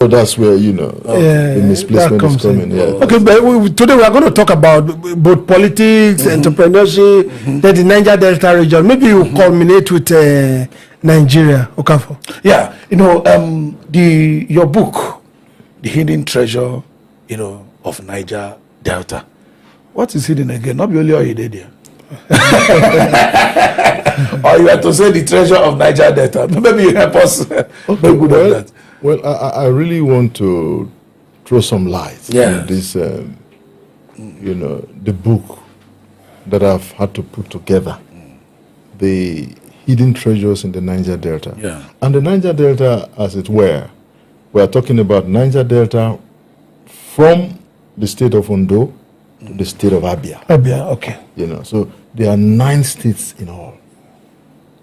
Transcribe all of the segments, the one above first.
So that's where, the misplacement is coming. Yeah. Okay, but today we are going to talk about both politics, entrepreneurship, then the Niger Delta region. Maybe you culminate with Nigeria, Okafor. Yeah, your book, The Hidden Treasure, of Niger Delta. What is hidden again? Not only all you did there. Or you have to say the treasure of Niger Delta. Maybe you help us. Okay, well, I really want to throw some light on this, the book that I've had to put together, the hidden treasures in the Niger Delta. Yeah. And the Niger Delta, as it were, we are talking about Niger Delta from the state of Ondo to the state of Abia. Abia, okay. So there are 9 states in all.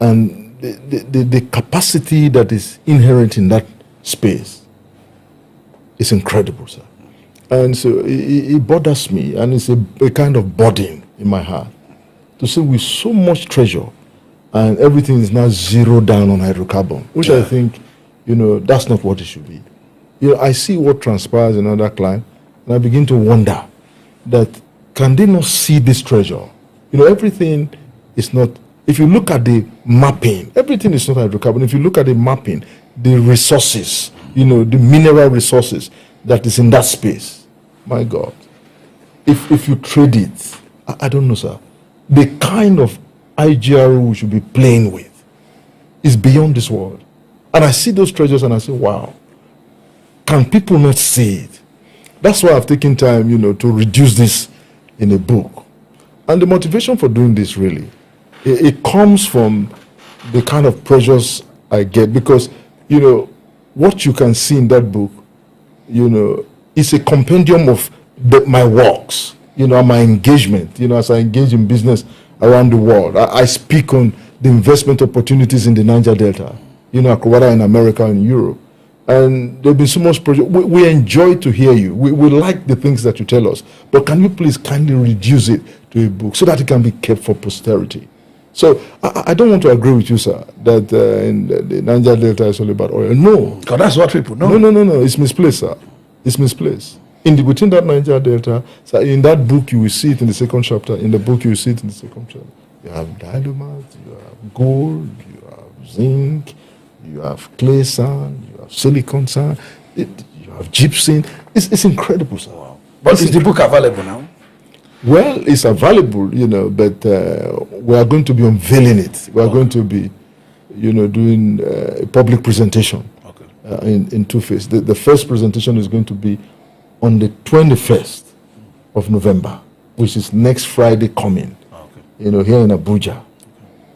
And the capacity that is inherent in that space is incredible, sir. And so it bothers me, and it's a kind of burden in my heart to say with so much treasure and everything is now zeroed down on hydrocarbon, which I think, that's not what it should be. I see what transpires in other clients, and I begin to wonder that can they not see this treasure? Everything is not, if you look at the mapping, everything is not hydrocarbon. If you look at the mapping, the resources, the mineral resources that is in that space, my God, if you trade it, I don't know, sir, the kind of IGRO we should be playing with is beyond this world. And I see those treasures and I say, wow, can people not see it? That's why I've taken time, to reduce this in a book. And the motivation for doing this really, it comes from the kind of pressures I get because, what you can see in that book, is a compendium of my works, my engagement, as I engage in business around the world. I speak on the investment opportunities in the Niger Delta, whether in America and Europe. And there'll be so much project. We enjoy to hear you. We like the things that you tell us. But can you please kindly reduce it to a book so that it can be kept for posterity? So I don't want to agree with you, sir, that in the Niger Delta is all about oil. No. Because that's what people know. No. It's misplaced, sir. It's misplaced. Within that Niger Delta, sir, in that book, you will see it in the second chapter. In the book, you will see it in the second chapter. You have dynamite, you have gold, you have zinc, you have clay sand, you have silicon sand, you have gypsum. It's incredible, sir. Wow. But is the book available now? Well, it's available, but we are going to be unveiling it. We are going to be, doing a public presentation in 2 phases. The first presentation is going to be on the 21st of November, which is next Friday coming, here in Abuja,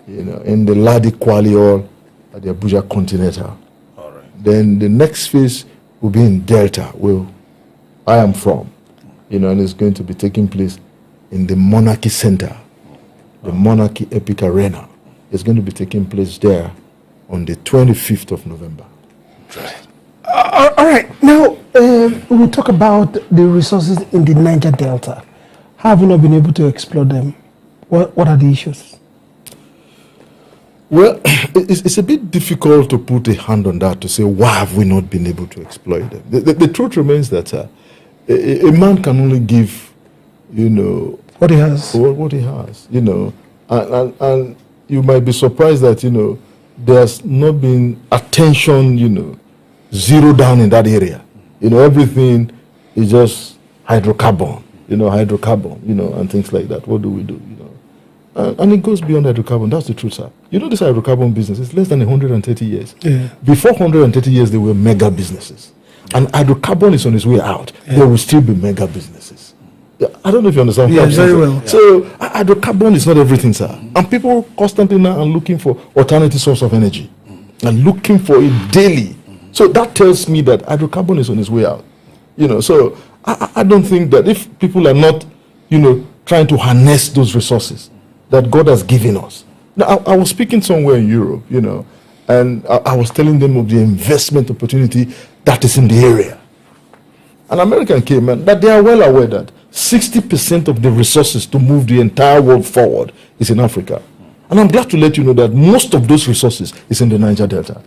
in the Ladi Kwali Hall at the Abuja Continental. All right. Then the next phase will be in Delta, where I am from, and it's going to be taking place in the Monarchy Center, the Monarchy Epic Arena. It's going to be taking place there on the 25th of November. All right. Now, we'll talk about the resources in the Niger Delta. How have you not been able to explore them? What are the issues? Well, it's a bit difficult to put a hand on that to say, why have we not been able to exploit them? The truth remains that a man can only give, what he has. What he has, and you might be surprised that, there's not been attention, zero down in that area. Everything is just hydrocarbon, and things like that. What do we do, And it goes beyond hydrocarbon. That's the truth, sir. This hydrocarbon business is less than 130 years. Yeah. Before 130 years, they were mega businesses. And hydrocarbon is on its way out. Yeah. There will still be mega businesses. I don't know if you understand. Yes, very well. So hydrocarbon is not everything, sir. And people constantly now are looking for alternative source of energy and looking for it daily. So that tells me that hydrocarbon is on its way out. So I don't think that if people are not, trying to harness those resources that God has given us. Now, I was speaking somewhere in Europe, and I was telling them of the investment opportunity that is in the area. An American came and that they are well aware that 60% of the resources to move the entire world forward is in Africa. And I'm glad to let you know that most of those resources is in the Niger Delta.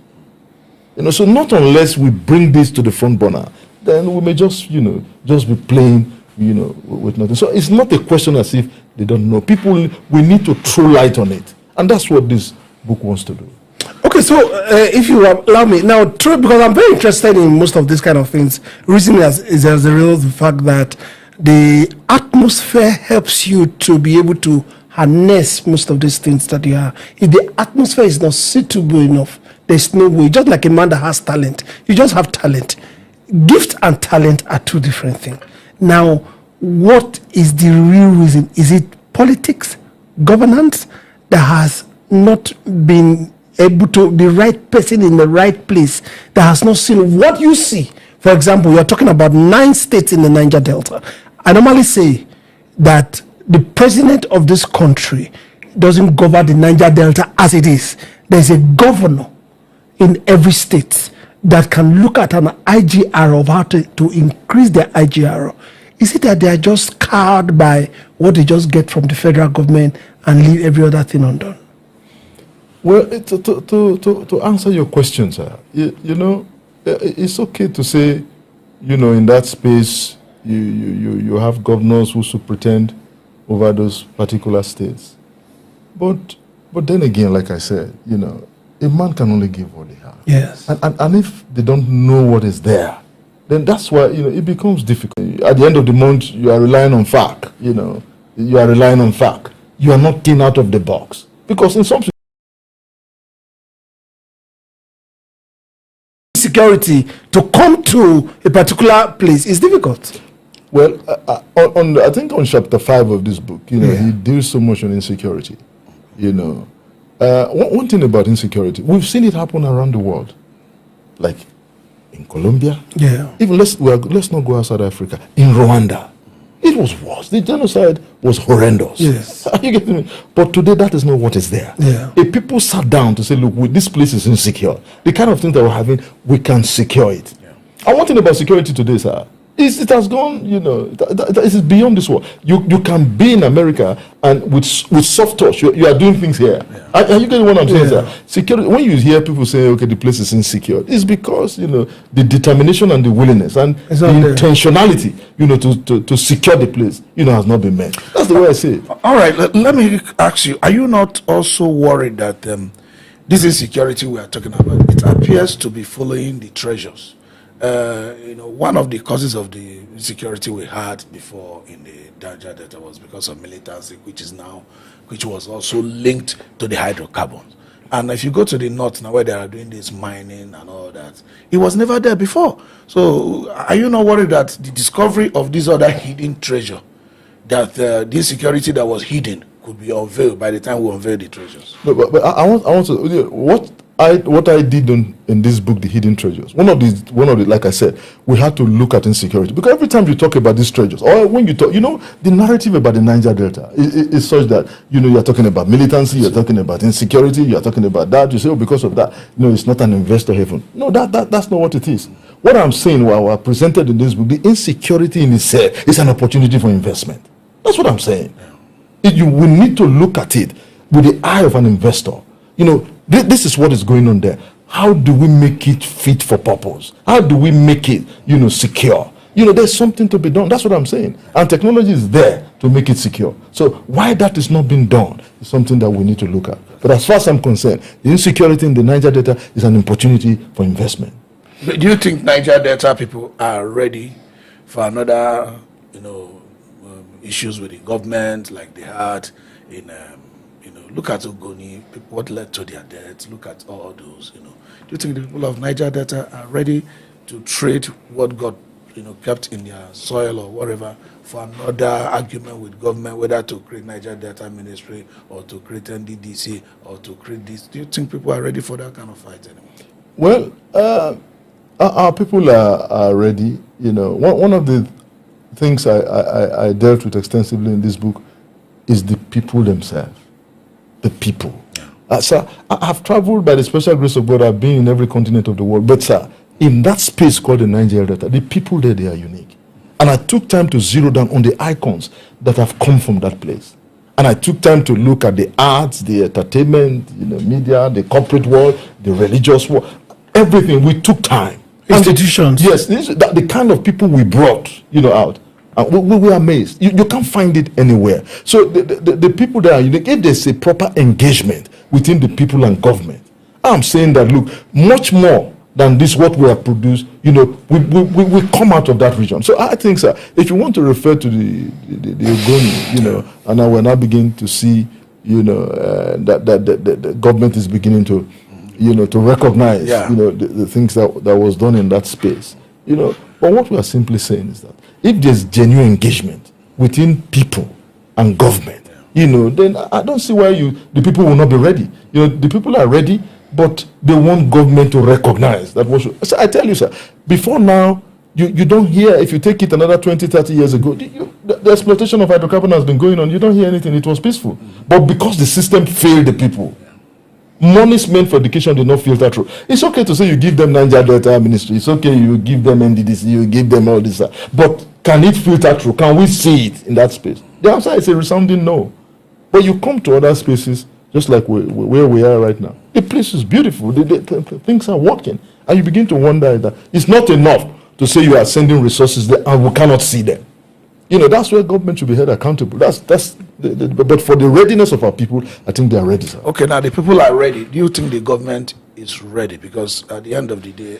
So not unless we bring this to the front burner, then we may just be playing, with nothing. So it's not a question as if they don't know. People, we need to throw light on it, and that's what this book wants to do. Okay, so if you allow me now, because I'm very interested in most of these kind of things. Reason is as a result of the fact that the atmosphere helps you to be able to harness most of these things that you are. If the atmosphere is not suitable enough, there's no way. Just like a man that has talent, you just have talent. Gift and talent are two different things. Now, what is the real reason? Is it politics, governance that has not been able to, the right person in the right place that has not seen what you see? For example, you're talking about 9 states in the Niger Delta. I normally say that the president of this country doesn't govern the Niger Delta as it is. There's a governor in every state that can look at an IGR of how to increase their IGR. Is it that they are just cowed by what they just get from the federal government and leave every other thing undone? Well, to answer your question, sir, it's okay to say, in that space, you have governors who superintend over those particular states. But then again, like I said, a man can only give what he has. Yes. And if they don't know what is there, then that's why, it becomes difficult. At the end of the month, you are relying on fact, you are relying on fact. You are not thinking out of the box. Because in some security to come to a particular place is difficult. Well, I think on chapter 5 of this book, he deals so much on insecurity. One thing about insecurity, we've seen it happen around the world, like in Colombia. Yeah. Even let's not go outside Africa. In Rwanda, it was worse. The genocide was horrendous. Yes. Are you getting me? But today, that is not what is there. Yeah. If people sat down to say, look, this place is insecure, the kind of things that we're having, we can secure it. Yeah. And one thing about security today, sir, is it has gone, it is beyond this world. You can be in America and with soft touch, you are doing things here. Yeah. Are you getting what I'm saying, sir? Security, when you hear people say, okay, the place is insecure, it's because, the determination and the willingness and the intentionality, to secure the place, has not been met. That's the way I say it. All right, let me ask you, are you not also worried that this insecurity we are talking about, it appears to be following the treasures? One of the causes of the insecurity we had before in the Niger Delta was because of militancy, which was also linked to the hydrocarbons. And if you go to the north now, where they are doing this mining and all that, it was never there before. So, are you not worried that the discovery of this other hidden treasure, that the insecurity that was hidden, could be unveiled by the time we unveil the treasures? No, but I want to what I did in this book, The Hidden Treasures. One of the like I said, we had to look at insecurity, because every time you talk about these treasures, or when you talk, the narrative about the Niger Delta is such that you're talking about militancy, you're talking about insecurity, you're talking about that. You say, oh, because of that, it's not an investor haven. No, that's not what it is. What I'm saying, while I presented in this book, the insecurity in itself is an opportunity for investment. That's what I'm saying. We need to look at it with the eye of an investor. This is what is going on there. How do we make it fit for purpose? How do we make it, secure? There's something to be done. That's what I'm saying. And technology is there to make it secure. So why that is not being done is something that we need to look at. But as far as I'm concerned, the insecurity in the Niger Delta is an opportunity for investment. But do you think Niger Delta people are ready for another, issues with the government like they had in look at Ogoni, what led to their death, look at all those, Do you think the people of Niger Delta are ready to trade what got, kept in their soil or whatever for another argument with government, whether to create Niger Delta Ministry or to create NDDC or to create this? Do you think people are ready for that kind of fight anymore? Well, our people are ready. One of the things I dealt with extensively in this book is the people themselves. The people. Yeah. Sir, I have traveled by the special grace of God. I've been in every continent of the world. But, sir, in that space called the Niger Delta, the people there, they are unique. And I took time to zero down on the icons that have come from that place. And I took time to look at the arts, the entertainment, media, the corporate world, the religious world. everything. We took time. Institutions. Yes, the kind of people we brought, out. We were amazed. You can't find it anywhere. So the people there, if there's a proper engagement within the people and government, I'm saying that, look, much more than this, what we have produced, we come out of that region. So I think, sir, if you want to refer to the Ogoni, and now we're now beginning to see, that the government is beginning to, to recognize, the things that was done in that space, But what we are simply saying is that if there's genuine engagement within people and government, then I don't see why the people will not be ready. The people are ready, but they want government to recognize that. So I tell you, sir, before now, you don't hear, if you take it another 20, 30 years ago, the exploitation of hydrocarbon has been going on. You don't hear anything. It was peaceful. But because the system failed the people, monies meant for education did not filter through. It's okay to say you give them Niger Delta Ministry. It's okay you give them NDDC, you give them all this. But can it filter through? Can we see it in that space? The answer is a resounding no. But you come to other spaces, just like where we are right now. The place is beautiful. Things are working. And you begin to wonder that it's not enough to say you are sending resources there and we cannot see them. That's where government should be held accountable. But for the readiness of our people, I think they are ready, sir. Okay, now the people are ready. Do you think the government is ready? Because at the end of the day,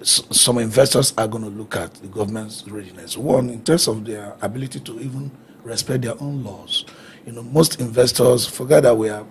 some investors are going to look at the government's readiness. One, in terms of their ability to even respect their own laws. Most investors forget that we are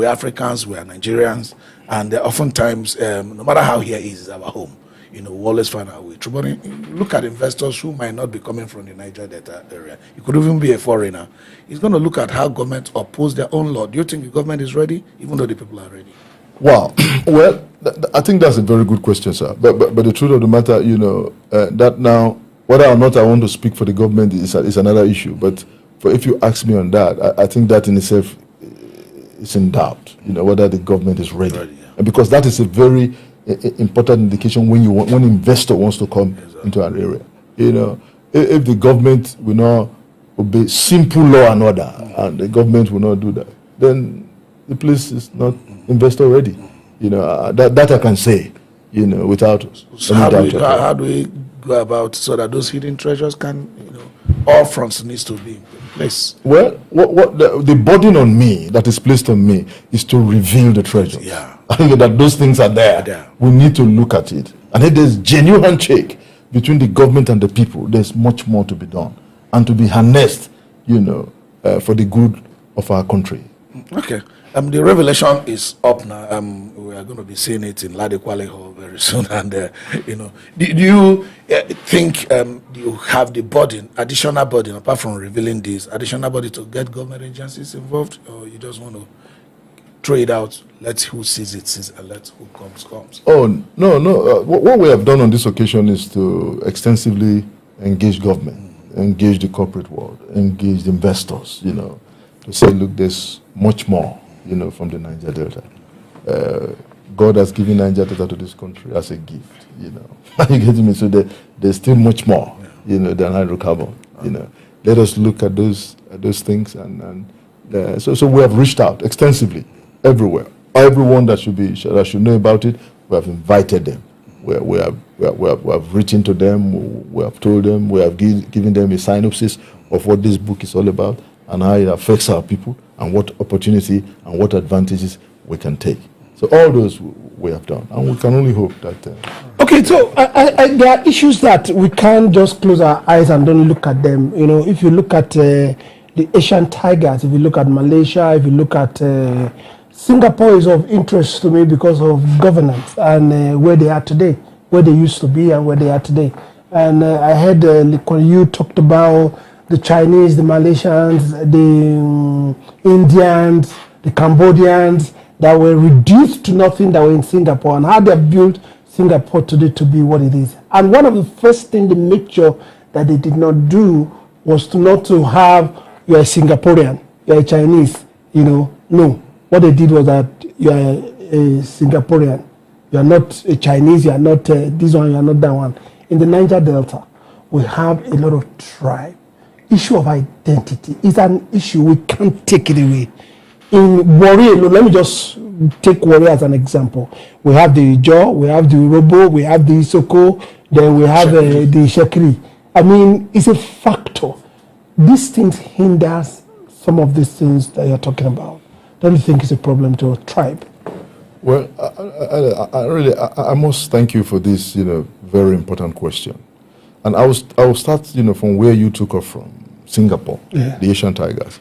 Africans, we are Nigerians, and oftentimes, no matter how here is our home, we always find our way through. But look at investors who might not be coming from the Niger Delta area. It could even be a foreigner. He's going to look at how government oppose their own law. Do you think the government is ready, even though the people are ready? Wow. Well, I think that's a very good question, sir. But the truth of the matter, that now, whether or not I want to speak for the government is another issue. But if you ask me on that, I think that in itself is in doubt, whether the government is ready. And because that is a very important indication when investor wants to come into an area. If the government will not obey simple law and order, and the government will not do that, then the place is not investor ready. That I can say, without so any doubt. How do we go about so that those hidden treasures can, all fronts needs to be in place? Well, what the burden on me that is placed on me is to reveal the treasures. Yeah. I think that those things are there. We need to look at it. And if there's genuine handshake between the government and the people, there's much more to be done and to be harnessed, for the good of our country. Okay. The revelation is up now. We are going to be seeing it in Ladekwale Hall very soon. And, do you think you have the burden, additional burden, apart from revealing this, additional burden to get government agencies involved? Or you just want to throw it out, let who sees it sees, and let who comes? Oh, no. What we have done on this occasion is to extensively engage government, engage the corporate world, engage the investors, to say, look, there's much more, from the Niger Delta. God has given Niger Delta to this country as a gift, you get me? So there's still much more, than hydrocarbon, Let us look at those things, so we have reached out extensively everywhere. Everyone that should know about it, we have invited them. We have written to them, we have told them, we have given them a synopsis of what this book is all about and how it affects our people and what opportunity and what advantages we can take. So all those we have done, and we can only hope that... Okay, so there are issues that we can't just close our eyes and don't look at them. If you look at the Asian tigers, if you look at Malaysia, if you look at... Singapore is of interest to me because of governance and where they are today, where they used to be and where they are today. And I heard you talked about the Chinese, the Malaysians, the Indians, the Cambodians that were reduced to nothing that were in Singapore and how they built Singapore today to be what it is. And one of the first things they made sure that they did not do was not to have, you're a Singaporean, you're a Chinese, no. What they did was that you are a Singaporean. You are not a Chinese. You are not this one. You are not that one. In the Niger Delta, we have a lot of tribe. Issue of identity is an issue we can't take it away. In Warri, let me just take Warri as an example. We have the Ijo, we have the Robo, we have the Isoko, then we have the Shekri. I mean, it's a factor. These things hinders some of these things that you're talking about. Don't you think it's a problem to a tribe? Well, I must thank you for this, very important question. And I will start, from where you took off from, Singapore, the Asian Tigers.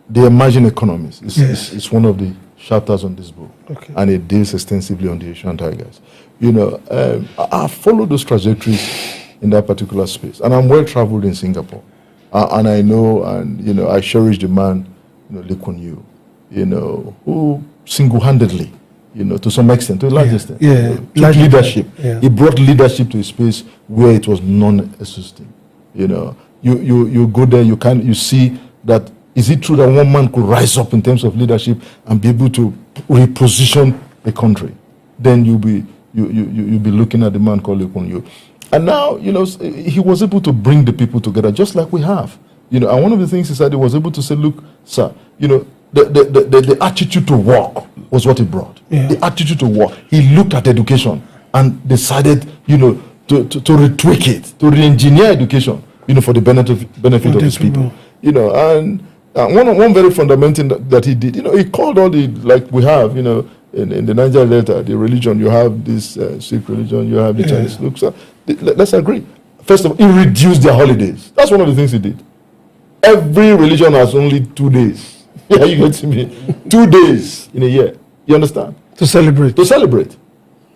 The emerging economies is one of the chapters on this book, and it deals extensively on the Asian Tigers. I followed those trajectories in that particular space, and I'm well traveled in Singapore, and I know, and I cherish the man, Lee Kuan Yew, who single-handedly, to some extent, to a large extent, took leadership. Yeah. He brought leadership to a space where it was non-existing. You go there, you see that. Is it true that one man could rise up in terms of leadership and be able to reposition a country? Then you'll be looking at the man called Lee Kuan Yew. And now, he was able to bring the people together just like we have. And one of the things he said, he was able to say, look, sir, the attitude to work was what he brought. Yeah. The attitude to work. He looked at education and decided, to retweak it, to re-engineer education, for the benefit of his people. And one very fundamental that he did, he called all the, like we have, in the Niger Delta, the religion, you have this Sikh religion, you have the Chinese. Look, so, let's agree. First of all, he reduced their holidays. That's one of the things he did. Every religion has only 2 days. Yeah, you get to me? 2 days in a year. You understand? To celebrate. To celebrate.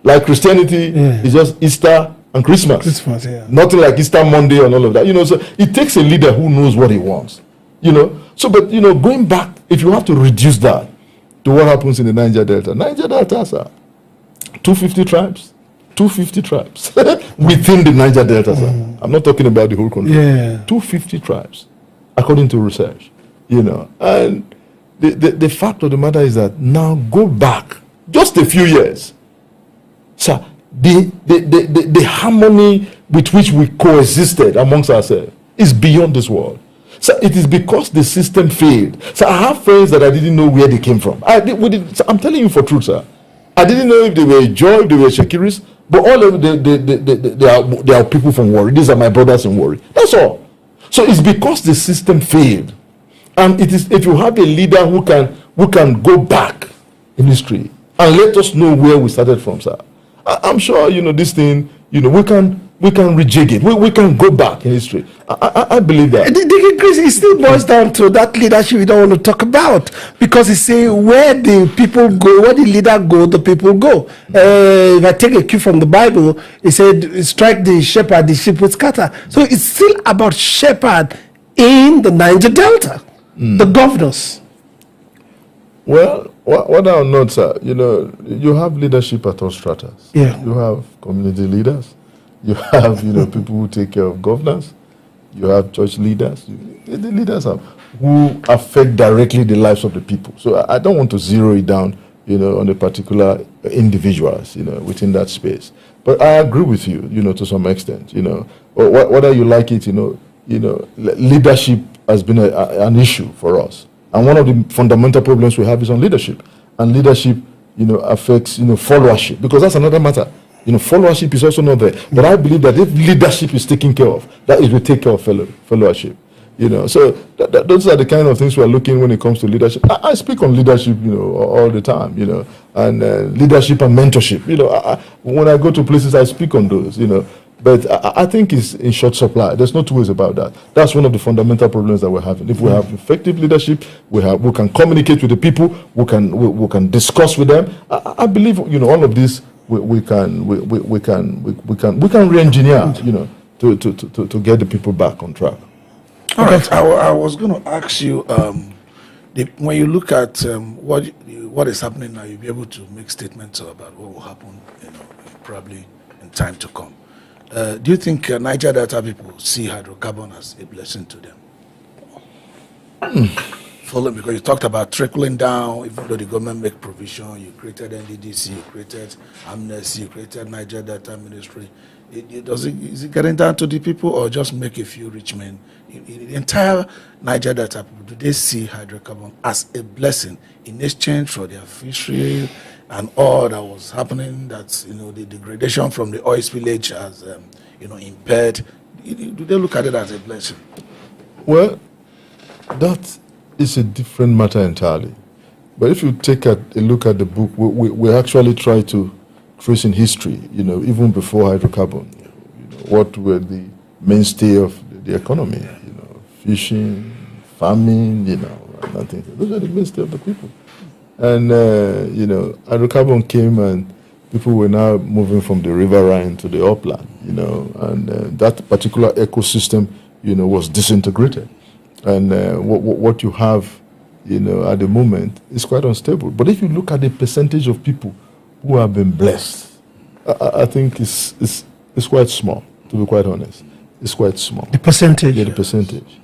Like Christianity is just Easter and Christmas. Christmas, yeah. Nothing like Easter Monday and all of that. So it takes a leader who knows what he wants. So, but, going back, if you have to reduce that to what happens in the Niger Delta has 250 tribes. 250 tribes within the Niger Delta, sir. I'm not talking about the whole country. Yeah. 250 tribes, according to research. And the fact of the matter is that now go back just a few years. Sir, the harmony with which we coexisted amongst ourselves is beyond this world. So it is because the system failed. So I have friends that I didn't know where they came from. I'm telling you for truth, sir. I didn't know if they were Joy, if they were Shakiris, but all of them, they are people from Warri. These are my brothers in Warri. That's all. So it's because the system failed. And it is if you have a leader who can go back in history and let us know where we started from, sir. I'm sure, this thing, we can rejig it. We can go back in history. I believe that. It still boils down to that leadership we don't want to talk about, because it's saying where the people go, where the leader go, the people go. If I take a cue from the Bible, it said, strike the shepherd, the sheep will scatter. So it's still about shepherd in the Niger Delta, the governors. Well, what or not, sir, you have leadership at all stratas. Yeah. You have community leaders. You have, people who take care of governors. You have church leaders. The leaders who affect directly the lives of the people. So I don't want to zero it down, on the particular individuals, within that space. But I agree with you, to some extent, whether you like it, leadership has been an issue for us. And one of the fundamental problems we have is on leadership. And leadership, affects, followership, because that's another matter. Followership is also not there. But I believe that if leadership is taken care of, that it will take care of followership. So those are the kind of things we are looking when it comes to leadership. I speak on leadership, all the time, and leadership and mentorship. When I go to places, I speak on those, But I think it's in short supply. There's no two ways about that. That's one of the fundamental problems that we're having. If we have effective leadership, we can communicate with the people, we can discuss with them. I believe, all of this we can re-engineer, to get the people back on track. All right. I was going to ask you, when you look at what is happening now, you'll be able to make statements about what will happen, probably in time to come. Do you think Niger Delta people see hydrocarbon as a blessing to them? Because you talked about trickling down, even though the government make provision, you created NDDC, you created Amnesty, you created Niger Delta Ministry. Is it getting down to the people or just make a few rich men? In the entire Niger Delta, do they see hydrocarbon as a blessing in exchange for their fishery and all that was happening? That the degradation from the oil spillage has impaired. Do they look at it as a blessing? Well, that is a different matter entirely. But if you take a look at the book, we actually try to trace in history, even before hydrocarbon, what were the mainstay of the economy, fishing, farming, and nothing. Those are the mainstay of the people. And, hydrocarbon came and people were now moving from the riverine to the upland, and that particular ecosystem, was disintegrated. And what you have, at the moment is quite unstable. But if you look at the percentage of people who have been blessed, I think it's quite small, to be quite honest. It's quite small. The percentage? Yeah, the percentage.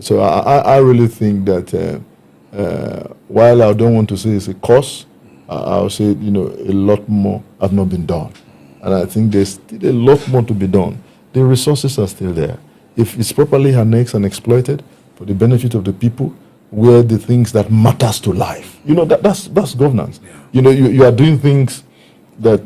So I really think that while I don't want to say it's a cost, I'll say, a lot more have not been done. And I think there's still a lot more to be done. The resources are still there. If it's properly harnessed and exploited for the benefit of the people, where the things that matters to life, that's governance. Yeah. You are doing things that,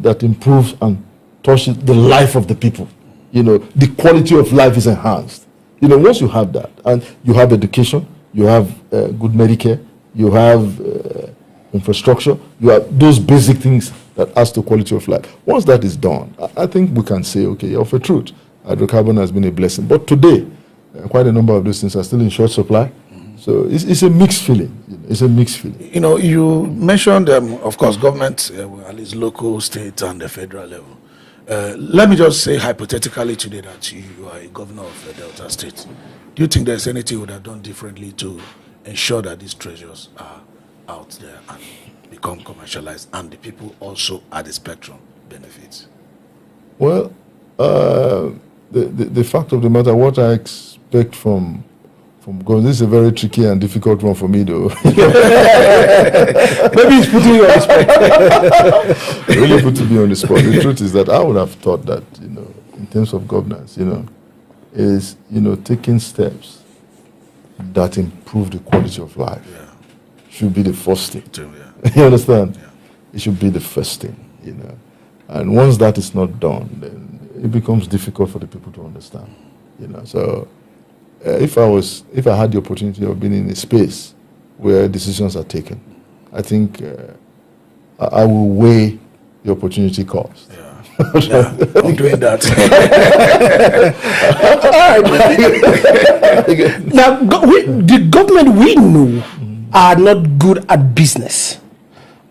that improves and touches the life of the people. The quality of life is enhanced. Once you have that, and you have education, you have good Medicare, you have infrastructure, you have those basic things that adds to quality of life. Once that is done, I think we can say, okay, of a truth, hydrocarbon has been a blessing. But today, quite a number of those things are still in short supply. So it's a mixed feeling. It's a mixed feeling. You mentioned, of course, government, at least local, state, and the federal level. Let me just say hypothetically today that you are a governor of the Delta State. Do you think there's anything you would have done differently to ensure that these treasures are out there and become commercialized and the people also at the spectrum benefits? Well, the fact of the matter, what I expect from God, this is a very tricky and difficult one for me, though. Maybe he's putting you on the spot. Really putting me on the spot. The truth is that I would have thought that, in terms of governance, is, taking steps that improve the quality of life. Yeah. Should be the first thing. True, yeah. You understand? Yeah. It should be the first thing, And once that is not done, then it becomes difficult for the people to understand, So if I had the opportunity of being in a space where decisions are taken, I think I will weigh the opportunity cost. Yeah, I'm doing that. Now, the government we know are not good at business.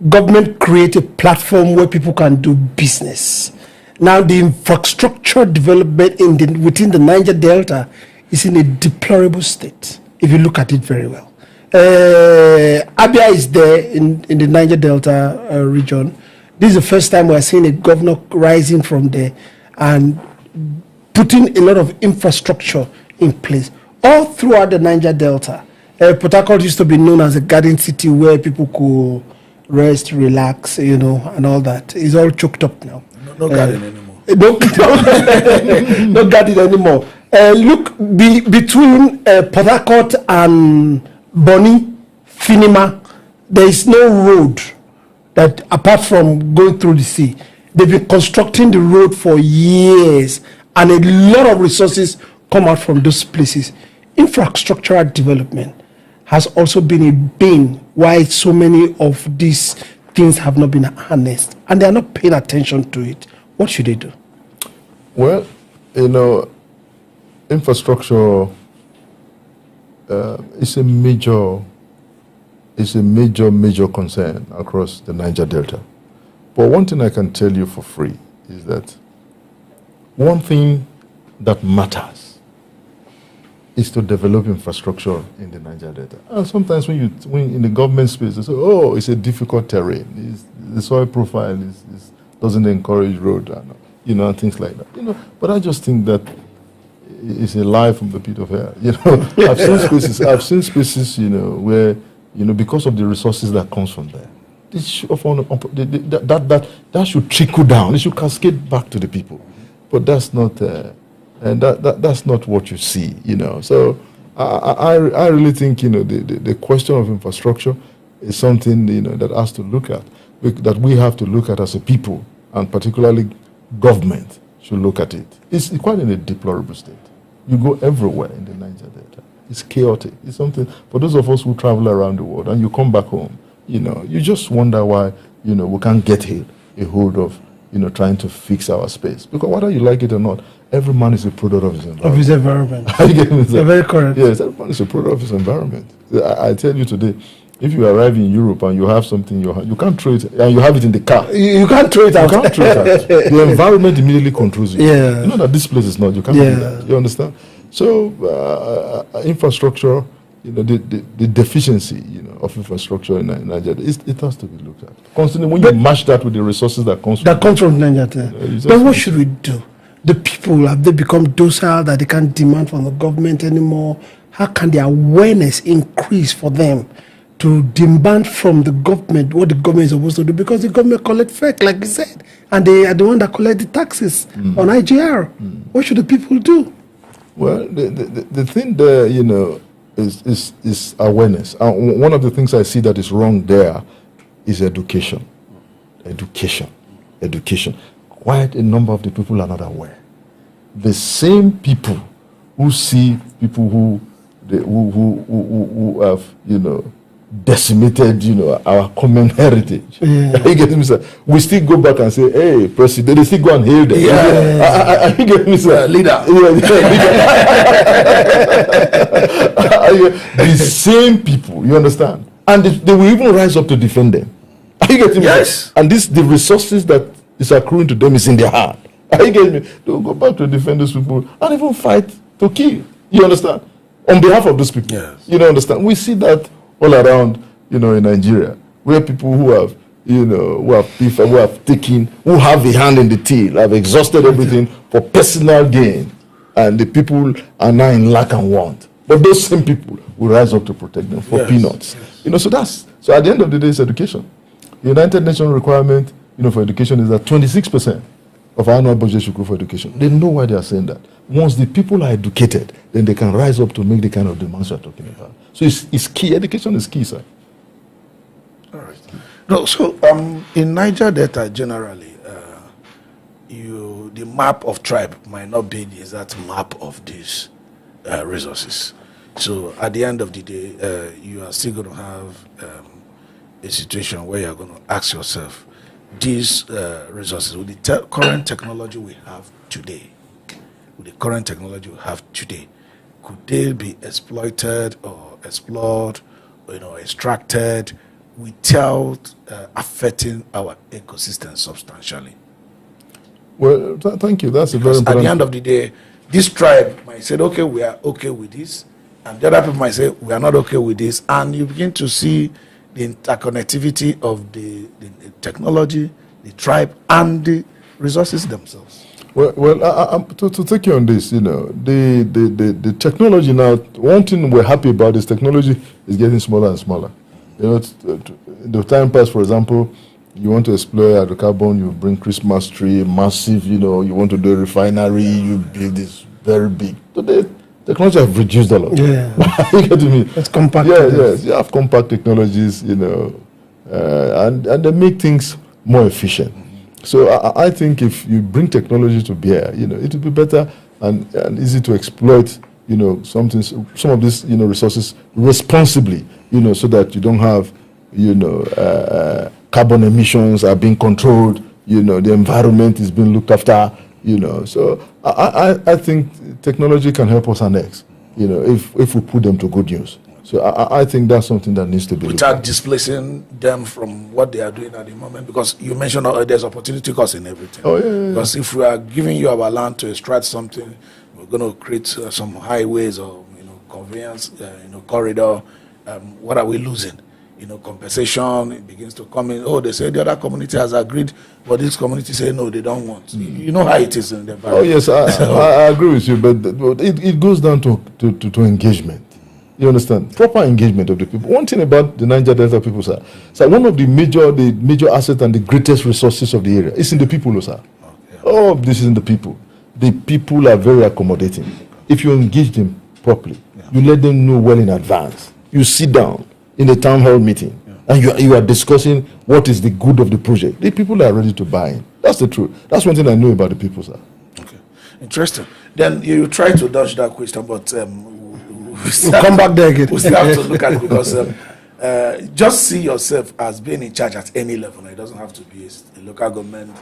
Government create a platform where people can do business. Now, the infrastructure development within the Niger Delta is in a deplorable state, if you look at it very well. Abia is there in the Niger Delta region. This is the first time we're seeing a governor rising from there and putting a lot of infrastructure in place all throughout the Niger Delta. Port Harcourt used to be known as a garden city where people could rest, relax, and all that. It's all choked up now. No garden anymore. No garden anymore. Look, between Port Harcourt and Bonny, Finima, there is no road that, apart from going through the sea. They've been constructing the road for years, and a lot of resources come out from those places. Infrastructural development has also been a bane why so many of these things have not been harnessed, and they are not paying attention to it. What should they do? Well, infrastructure is a major concern across the Niger Delta. But one thing I can tell you for free is that one thing that matters is to develop infrastructure in the Niger Delta. And sometimes when in the government space, they say, oh, it's a difficult terrain. The soil profile doesn't encourage road, and things like that. But I just think that it's a lie from the pit of hell. I've seen spaces, where, because of the resources that comes from there, that should trickle down. It should cascade back to the people. but that's not, and that's not what you see, So I really think, the question of infrastructure is something, that has to look at, that we have to look at as a people, and particularly government should look at it. It's quite in a deplorable state. You go everywhere in the Niger Delta. It's chaotic. It's something, for those of us who travel around the world and you come back home, you just wonder why, we can't get a hold of, trying to fix our space. Because whether you like it or not, every man is a product of his environment. Of his environment. Are you getting me? You're very correct. Yes, every man is a product of his environment. I tell you today, if you arrive in Europe and you have something, you can't throw it, and you have it in the car. You can't throw it out. You can't throw it out. The environment immediately controls you. Yeah. You know that this place is not. You can't do that. You understand? So, infrastructure, the deficiency, of infrastructure in Nigeria, it has to be looked at. Constantly, when you match that with the resources that comes from Nigeria. But what should we do? The people, have they become docile that they can't demand from the government anymore? How can the awareness increase for them to demand from the government what the government is supposed to do? Because the government collect fake, like you said, and they are the one that collect the taxes on IGR. What should the people do? Well, the thing there, is awareness. One of the things I see that is wrong there is education. Education. Quite a number of the people are not aware. The same people who see people who have, decimated, our common heritage. You get me, sir? We still go back and say, hey, President, they still go and hail them. You get me, sir? Leader. The same people, you understand? And they will even rise up to defend them. Are you getting me? Yes. And the resources that is accruing to them is in their heart. Are you getting me? They will go back to defend those people and even fight to kill. You understand? On behalf of those people. Yes. You don't understand? We see that all around, in Nigeria, where people who have, who have a hand in the till, have exhausted everything for personal gain, and the people are now in lack and want. But those same people will rise up to protect them for peanuts. Yes. So at the end of the day, it's education. The United Nations requirement, for education is that 26% of our annual budget should go for education. They know why they are saying that. Once the people are educated, then they can rise up to make the kind of demands you're talking about. So it's key. Education is key, sir. All right. No, so in Niger Delta generally, the map of tribe might not be the exact map of these resources. So at the end of the day, you are still going to have a situation where you're going to ask yourself, these resources, with the current technology we have today, could they be exploited or explored, or, extracted without affecting our ecosystem substantially? Well, thank you. That's a very important. At the end of the day, this tribe might say, okay, we are okay with this, and the other people might say, we are not okay with this, and you begin to see the interconnectivity of the technology, the tribe, and the resources themselves. Well, to take you on this, the technology now, one thing we're happy about is technology is getting smaller and smaller. The time past, for example, you want to explore hydrocarbon, you bring Christmas tree, massive, you want to do a refinery, you build this very big. Today, technology have reduced a lot. Yeah. You get to me? It's compact. Yes. You have compact technologies, and they make things more efficient. So I think if you bring technology to bear, it will be better and easy to exploit, some of these, resources responsibly, so that you don't have, carbon emissions are being controlled, the environment is being looked after, So I think technology can help us annex, if we put them to good use. So I think that's something that needs to be without displacing them from what they are doing at the moment, because you mentioned there's opportunity cost in everything. Oh, yeah. Because if we are giving you our land to extract something, we're going to create some highways or conveyance, corridor. What are we losing? Compensation, it begins to come in. Oh, they say the other community has agreed, but this community say no, they don't want. You know how it is in the environment. Oh yes, I agree with you, but it goes down to engagement. You understand? Proper engagement of the people. One thing about the Niger Delta people, sir, one of the major assets and the greatest resources of the area is in the people, sir. Okay. Oh, this is in the people. the people are very accommodating. If you engage them properly, you let them know well in advance. You sit down in the town hall meeting, and you are discussing what is the good of the project. The people are ready to buy in. That's the truth. That's one thing I know about the people, sir. Okay, interesting. Then you try to dodge that question, but We'll come back there again. we still have to look at it because just see yourself as being in charge at any level. It doesn't have to be a local government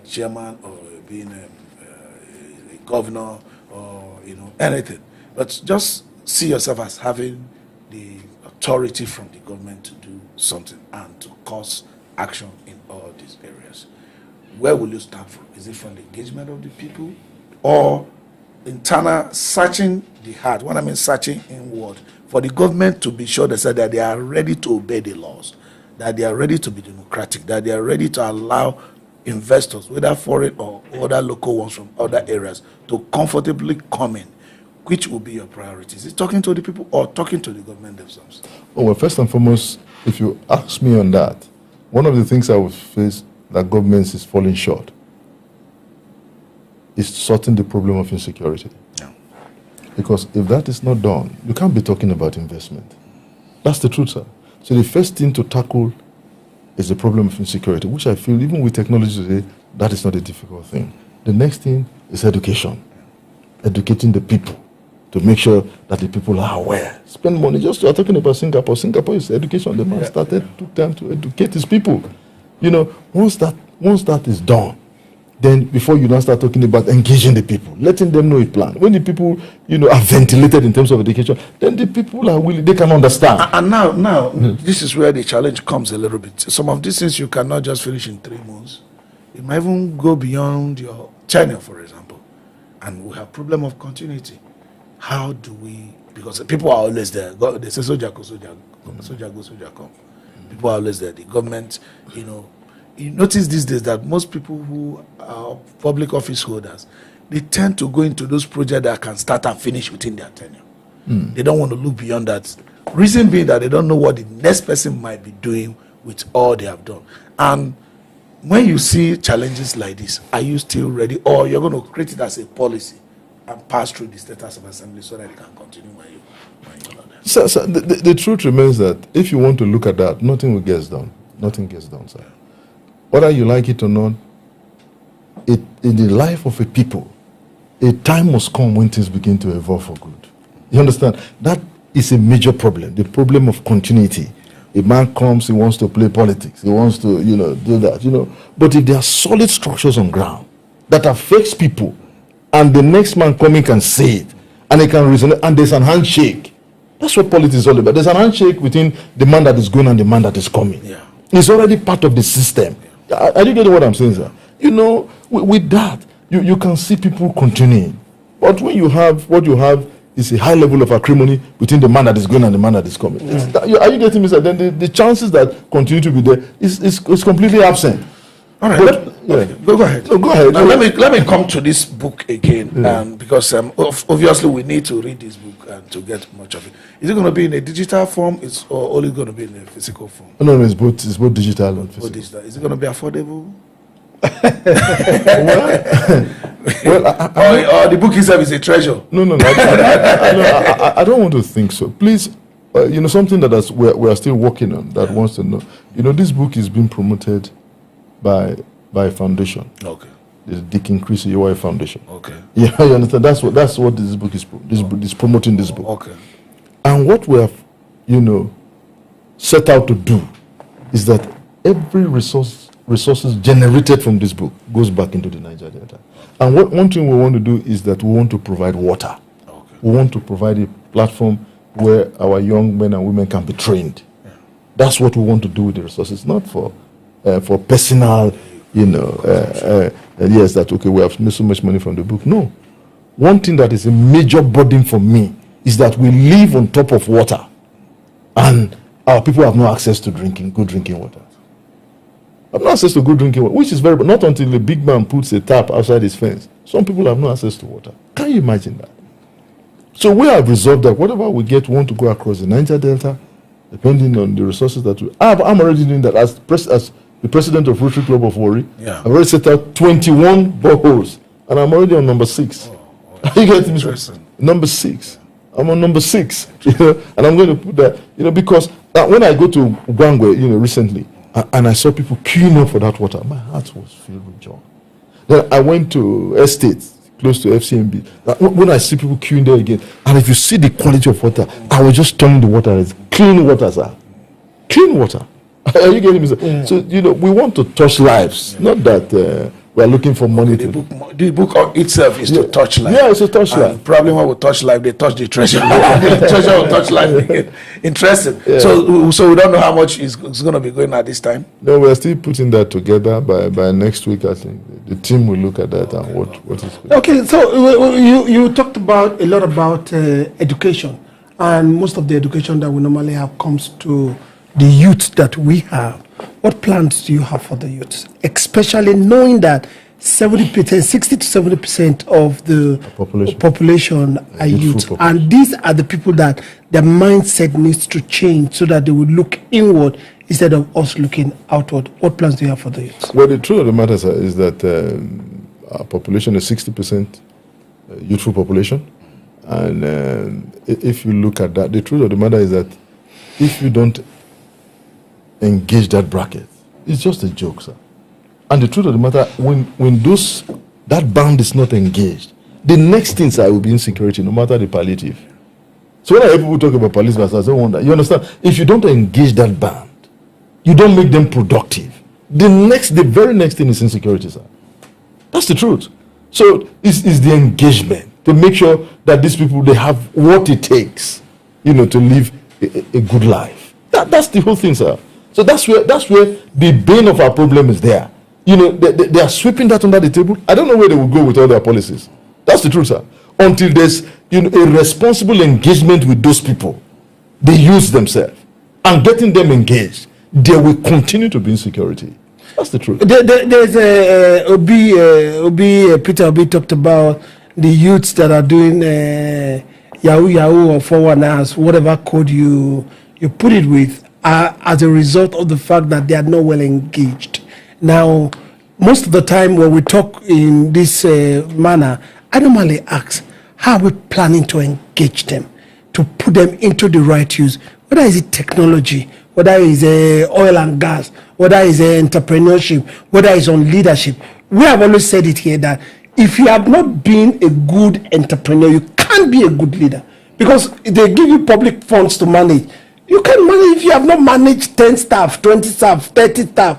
chairman or being a governor or anything. But just see yourself as having the authority from the government to do something and to cause action in all these areas. Where will you start from? Is it from the engagement of the people or internal searching the heart? When I mean searching inward, for the government to be sure that they are ready to obey the laws, that they are ready to be democratic, that they are ready to allow investors, whether foreign or other local ones from other areas, to comfortably come in. Which will be your priorities? Is it talking to the people or talking to the government themselves? Oh, well, first and foremost, if you ask me on that, one of the things I would face that governments is falling short is sorting the problem of insecurity. Yeah. Because if that is not done, you can't be talking about investment. That's the truth, sir. So the first thing to tackle is the problem of insecurity, which I feel, even with technology today, that is not a difficult thing. The next thing is education. Educating the people to make sure that the people are aware. Spend money. Just you are talking about Singapore. Singapore is education. The man took time to educate his people. Once that is done, then before you now start talking about engaging the people, letting them know a plan. When the people, are ventilated in terms of education, then the people are willing, they can understand. And now, this is where the challenge comes a little bit. Some of these things you cannot just finish in 3 months. It might even go beyond your tenure, for example. And we have problem of continuity. How do we, because people are always there. They say, soldier go, soldier come. People are always there. The government, you notice these days that most people who are public office holders, they tend to go into those projects that can start and finish within their tenure. They don't want to look beyond that. Reason being that they don't know what the next person might be doing with all they have done. And when you see challenges like this, are you still ready, or you're going to create it as a policy and pass through the State House of Assembly so that it can continue when you're not there? So the truth remains that if you want to look at that, nothing will get done. Nothing gets done, sir. Whether you like it or not, in the life of a people, a time must come when things begin to evolve for good. You understand? That is a major problem, the problem of continuity. A man comes, he wants to play politics, he wants to, do that, But if there are solid structures on ground that affects people, and the next man coming can say it, and he can reason it, and there's an handshake. That's what politics is all about. There's an handshake between the man that is going and the man that is coming. Yeah. It's already part of the system. Yeah. Are you getting what I'm saying, sir? With that, you can see people continuing. But when you have what you have is a high level of acrimony between the man that is going and the man that is coming. Yeah. Are you getting me, sir? Then the chances that continue to be there is completely absent. All right, go ahead. Go ahead. Now, let me come to this book again, because obviously we need to read this book and to get much of it. Is it going to be in a digital form? Or only going to be in a physical form? No, it's both digital and physical. Digital. Is it going to be affordable? Or the book itself is a treasure? No. I don't want to think so. Please, something that we are still working on that wants to know. This book is being promoted by a foundation. Okay. The Dick Chris IYOVWAYE Foundation. Okay. Yeah, you understand. That's what this book is. This book is promoting this book. Okay. And what we have, set out to do is that every resources generated from this book goes back into the Niger Delta. And one thing we want to do is that we want to provide water. Okay. We want to provide a platform where our young men and women can be trained. Yeah. That's what we want to do with the resources, not for personal, yes, that, okay, we have made so much money from the book. No. One thing that is a major burden for me is that we live on top of water and our people have no access to good drinking water. Have no access to good drinking water, which is very, but not until the big man puts a tap outside his fence. Some people have no access to water. Can you imagine that? So we have resolved that whatever we get, we want to go across the Niger Delta, depending on the resources that we have. I'm already doing that as the president of Rotary Club of Warri. Yeah. I've already set out 21 boreholes and I'm already on number 6. You get me? Interesting. Number 6. I'm on number 6, and I'm going to put that, because when I go to Gwangwe, recently, and I saw people queuing up for that water, my heart was filled with joy. Then I went to estates close to FCMB. When I see people queuing there again, and if you see the quality of water, I was just turning the water as clean water, sir. Clean water. Are you getting me, sir? Yeah. So, we want to touch lives, not that we are looking for money. The book itself is to touch life. Yeah, it's a touch life. Probably when we touch life, they touch the treasure. The treasure will touch life. Interesting. Yeah. So we don't know how much is going to be going at this time. No, we're still putting that together. By next week, I think the team will look at that and what is going. Okay, so you talked about a lot about education, and most of the education that we normally have comes to the youth that we have. What plans do you have for the youth, especially knowing that 60 to 70% of the population are youth, and these are the people that their mindset needs to change so that they will look inward instead of us looking outward. What plans do you have for the youth? Well, the truth of the matter is that our population is 60% youthful population, and if you look at that, the truth of the matter is that if you don't engage that bracket, it's just a joke, sir. And the truth of the matter, when that band is not engaged, the next things will be insecurity, no matter the palliative. So when I hear people talk about police versus, I don't wonder. You understand? If you don't engage that band, you don't make them productive. The very next thing is insecurity, sir. That's the truth. So it's the engagement to make sure that these people, they have what it takes, to live a good life. That's the whole thing, sir. So that's where the bane of our problem is there. They are sweeping that under the table. I don't know where they will go with all their policies. That's the truth, sir. Until there's a responsible engagement with those people, they use themselves, and getting them engaged, there will continue to be insecurity. That's the truth. There's Peter Obi talked about the youths that are doing Yahoo or 419, whatever code you put it with, as a result of the fact that they are not well engaged. Now, most of the time when we talk in this manner, I normally ask, how are we planning to engage them, to put them into the right use? Whether it's technology, whether it's oil and gas, whether it's entrepreneurship, whether it's on leadership. We have always said it here that if you have not been a good entrepreneur, you can't be a good leader, because they give you public funds to manage. You can manage if you have not managed 10 staff, 20 staff, 30 staff.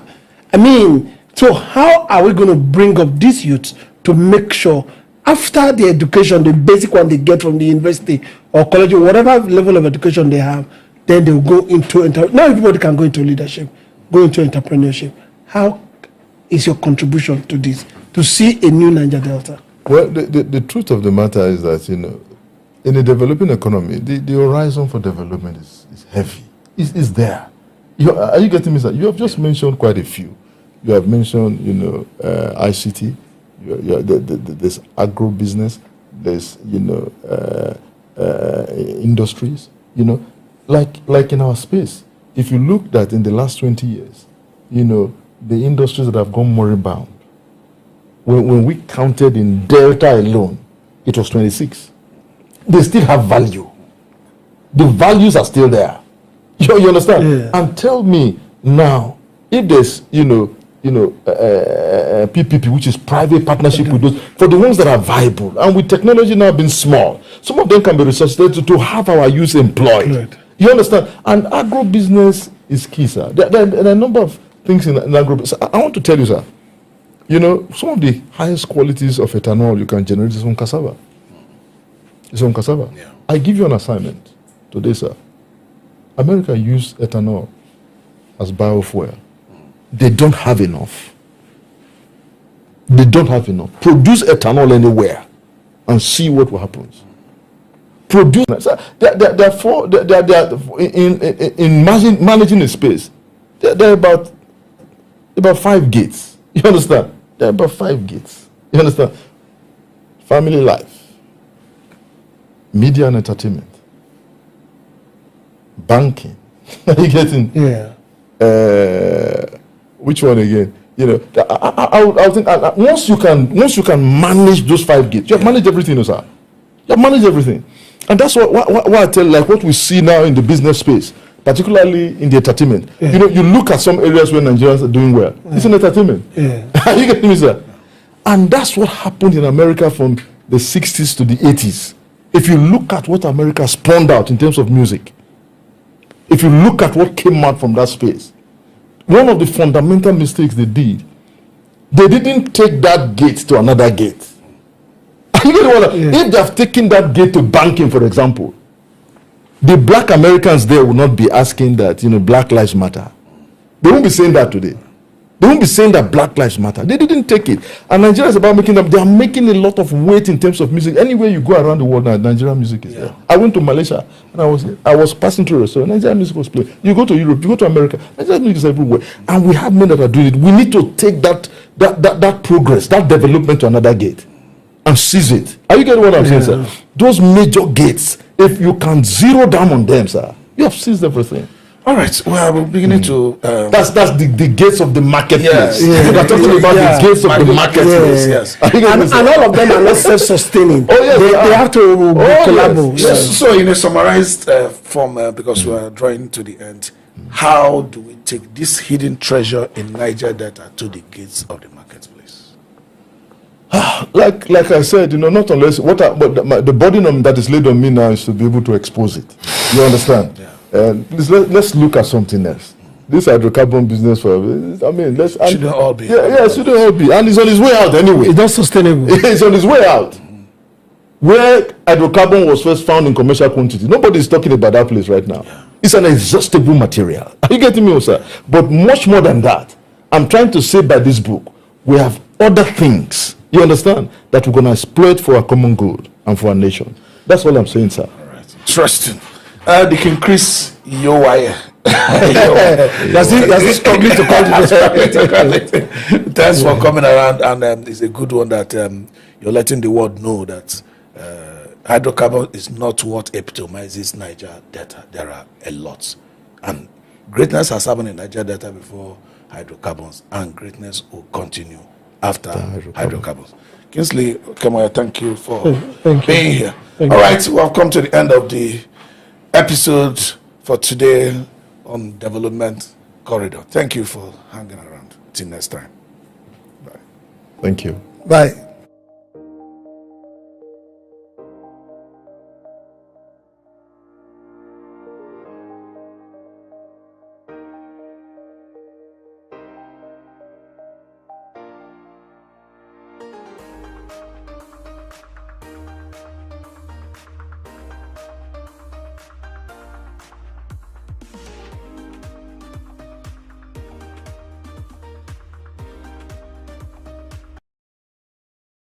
So how are we going to bring up these youths to make sure after the education, the basic one they get from the university or college or whatever level of education they have, then they'll go into, not everybody can go into leadership, go into entrepreneurship. How is your contribution to this, to see a new Niger Delta? Well, the truth of the matter is that, in a developing economy, the horizon for development is heavy. It's there. Are you getting me, sir? You have just mentioned quite a few. You have mentioned, ICT. There's agro business. There's, industries. Like in our space. If you look at in the last 20 years, the industries that have gone moribund. When we counted in Delta alone, it was 26. They still have value. The values are still there. You understand? Yeah. And tell me now, if there's PPP, which is private partnership with those, for the ones that are viable, and with technology now being small, some of them can be resuscitated to have our youth employed. Right. You understand? And agro business is key, sir. There are a number of things in agro business. I want to tell you, sir. Some of the highest qualities of ethanol you can generate is from cassava. It's from cassava. Yeah. I give you an assignment today, sir. America used ethanol as biofuel. They don't have enough. They don't have enough. Produce ethanol anywhere and see what will happen. Produce. Therefore, in managing a space, there are about 5 gates. You understand? There are about 5 gates. You understand? Family life, media and entertainment, banking. Are you getting? Yeah. Which one again? You know, I think once you can manage those 5 gates, you have managed everything, sir. You have managed everything, and that's what I tell, like what we see now in the business space, particularly in the entertainment. You know, you look at some areas where Nigerians are doing well. It's in entertainment. Are you getting me, sir? And that's what happened in America from the 60s to the 80s. If you look at what America spawned out in terms of music, if you look at what came out from that space, one of the fundamental mistakes they did, they didn't take that gate to another gate. You get what If they have taken that gate to banking, for example, the black Americans there will not be asking that, you know, Black Lives Matter. They won't be saying that today. They won't be saying that Black Lives Matter. They didn't take it. And Nigeria is about making them, they are making a lot of weight in terms of music. Anywhere you go around the world now, Nigerian music is there. I went to Malaysia and I was passing through, so Nigerian music was playing. You go to Europe, you go to America, Nigerian music is everywhere. And we have men that are doing it. We need to take that progress, that development to another gate and seize it. Are you getting what I'm saying, sir? Those major gates, if you can zero down on them, sir, you have seized everything. All right. Well, we're beginning to. That's the gates of the marketplace. Yes. We're talking about the gates of the marketplace. Yes. And all of them are not self-sustaining. They have to collaborate. Yes. So, in a summarized form, because we are drawing to the end, how do we take this hidden treasure in Niger Delta to the gates of the marketplace? Like I said, you know, not unless the burden that is laid on me now is to be able to expose it. You understand? Yeah. Let's look at something else. This hydrocarbon business, Shouldn't all be. Yeah, shouldn't all be. And it's on its way out anyway. It's not sustainable. It's on its way out. Where hydrocarbon was first found in commercial quantity, nobody is talking about that place right now. Yeah. It's an exhaustible material. Are you getting me, sir? But much more than that, I'm trying to say by this book, we have other things, you understand, that we're going to exploit for our common good and for our nation. That's all I'm saying, sir. All right. Interesting. They can increase IYOVWAYE. Does he struggling to call it? Thanks for coming around, and it's a good one that you're letting the world know that hydrocarbon is not what epitomizes Niger Delta. There are a lot, and greatness has happened in Niger Delta before hydrocarbons, and greatness will continue after hydrocarbons. Kingsley Kemoya, thank you for being here. All right, we have come to the end of the episode for today on Development Corridor. Thank you for hanging around. Till next time. Bye. Thank you. Bye.